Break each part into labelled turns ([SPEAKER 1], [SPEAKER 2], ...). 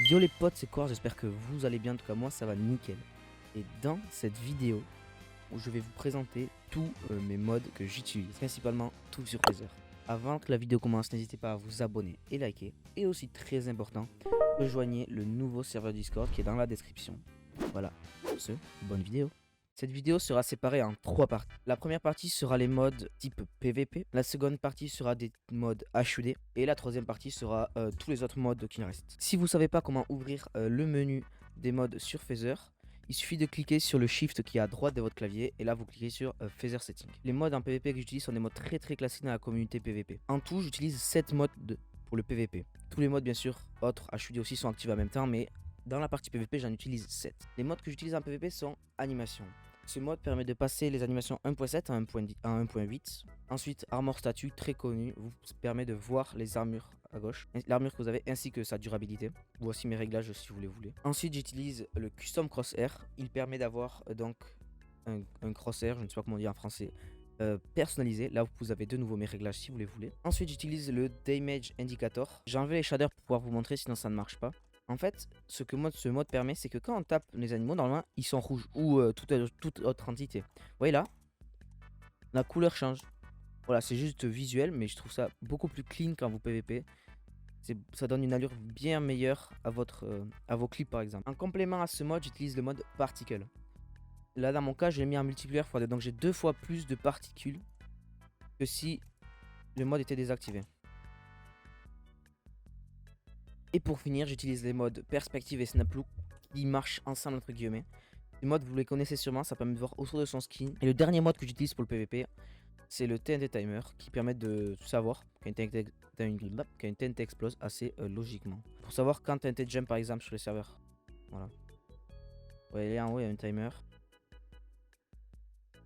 [SPEAKER 1] Yo les potes, c'est quoi? J'espère que vous allez bien, en tout cas moi ça va nickel. Et dans cette vidéo, où je vais vous présenter tous mes mods que j'utilise, principalement tout sur Phaser. Avant que la vidéo commence, n'hésitez pas à vous abonner et liker. Et aussi très important, rejoignez le nouveau serveur Discord qui est dans la description. Voilà, sur ce, bonne vidéo. Cette vidéo sera séparée en 3 parties. La première partie sera les mods type PVP. La seconde partie sera des mods HUD. Et la troisième partie sera tous les autres mods qu'il reste. Si vous ne savez pas comment ouvrir le menu des mods sur Phaser, il suffit de cliquer sur le Shift qui est à droite de votre clavier. Et là, vous cliquez sur Phaser Settings. Les mods en PVP que j'utilise sont des mods très classiques dans la communauté PVP. En tout, j'utilise 7 mods pour le PVP. Tous les mods, bien sûr, autres HUD aussi sont actifs en même temps. Mais dans la partie PVP, j'en utilise 7. Les mods que j'utilise en PVP sont animation. Ce mode permet de passer les animations 1.7 à 1.8. Ensuite, Armor Statue, très connu, vous permet de voir les armures à gauche, l'armure que vous avez ainsi que sa durabilité. Voici mes réglages si vous les voulez. Ensuite, j'utilise le Custom Crosshair. Il permet d'avoir donc un crosshair, je ne sais pas comment on dit en français, personnalisé. Là, vous avez de nouveau mes réglages si vous les voulez. Ensuite, j'utilise le Damage Indicator. J'ai enlevé les shaders pour pouvoir vous montrer, sinon ça ne marche pas. En fait, ce mode permet, c'est que quand on tape les animaux, normalement, ils sont rouges ou toute autre entité. Vous voyez là, la couleur change. Voilà, c'est juste visuel, mais je trouve ça beaucoup plus clean quand vous PVP. Ça donne une allure bien meilleure à vos clips, par exemple. En complément à ce mode, j'utilise le mode Particle. Là, dans mon cas, je l'ai mis en multiplier x2, donc j'ai 2 fois plus de particules que si le mode était désactivé. Et pour finir, j'utilise les modes Perspective et Snap Look qui marchent ensemble entre guillemets. Les modes, vous les connaissez sûrement, ça permet de voir autour de son skin. Et le dernier mode que j'utilise pour le PVP, c'est le TNT Timer qui permet de savoir qu'une TNT explose assez logiquement. Pour savoir quand TNT jump par exemple sur les serveurs. Voilà. Vous voyez là en haut, il y a un timer.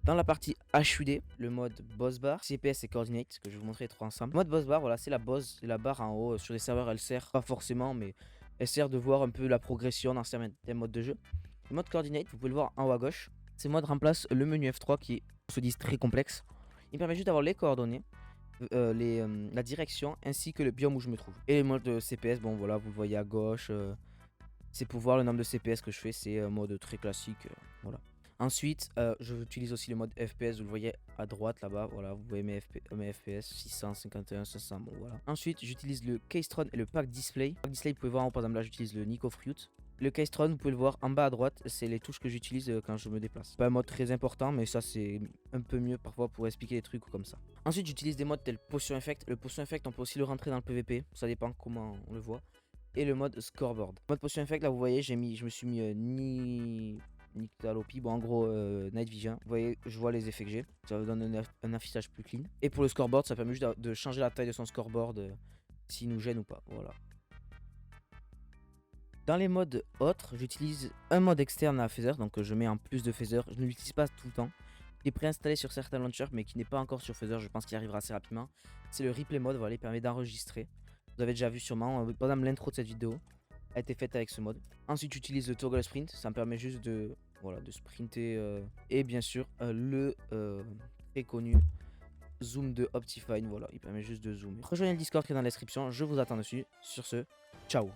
[SPEAKER 1] Dans la partie HUD, le mode Boss Bar, CPS et Coordinate, que je vais vous montrer les trois ensemble. Le mode Boss Bar, voilà, c'est la barre en haut. Sur les serveurs, elle sert pas forcément, mais elle sert de voir un peu la progression dans certains modes de jeu. Le mode Coordinate, vous pouvez le voir en haut à gauche. Ce mode remplace le menu F3 qui est, on se dit, très complexe. Il permet juste d'avoir les coordonnées, la direction ainsi que le biome où je me trouve. Et les modes CPS, bon voilà, vous le voyez à gauche. C'est pour voir le nombre de CPS que je fais, c'est un mode très classique. Voilà. Ensuite, j'utilise aussi le mode FPS, vous le voyez à droite là-bas, voilà, vous voyez mes FPS, 651, 500, bon voilà. Ensuite, j'utilise le Keystone et le Pack Display. Pack Display, vous pouvez voir, par exemple là, j'utilise le Nico Fruit. Le Keystone, vous pouvez le voir en bas à droite, c'est les touches que j'utilise quand je me déplace. Pas un mode très important, mais ça c'est un peu mieux parfois pour expliquer des trucs ou comme ça. Ensuite, j'utilise des modes tels Potion Effect. Le Potion Effect, on peut aussi le rentrer dans le PVP, ça dépend comment on le voit. Et le mode Scoreboard. Le mode Potion Effect, là vous voyez, je me suis mis Nyctalope, bon en gros Night Vision. Vous voyez, je vois les effets que j'ai. Ça vous donne un affichage plus clean. Et pour le scoreboard, ça permet juste de changer la taille de son scoreboard s'il nous gêne ou pas. Voilà. Dans les modes autres, j'utilise un mode externe à Phaser, donc je mets en plus de Phaser. Je ne l'utilise pas tout le temps. Il est préinstallé sur certains launchers, mais qui n'est pas encore sur Phaser. Je pense qu'il arrivera assez rapidement. C'est le replay mode, voilà, il permet d'enregistrer. Vous avez déjà vu sûrement, par exemple l'intro de cette vidéo a été faite avec ce mode. Ensuite j'utilise le toggle sprint, ça me permet juste de, voilà, de sprinter. Et bien sûr le très connu zoom de Optifine, voilà, il permet juste de zoomer. Rejoignez le Discord qui est dans la description, je vous attends dessus. Sur ce, ciao.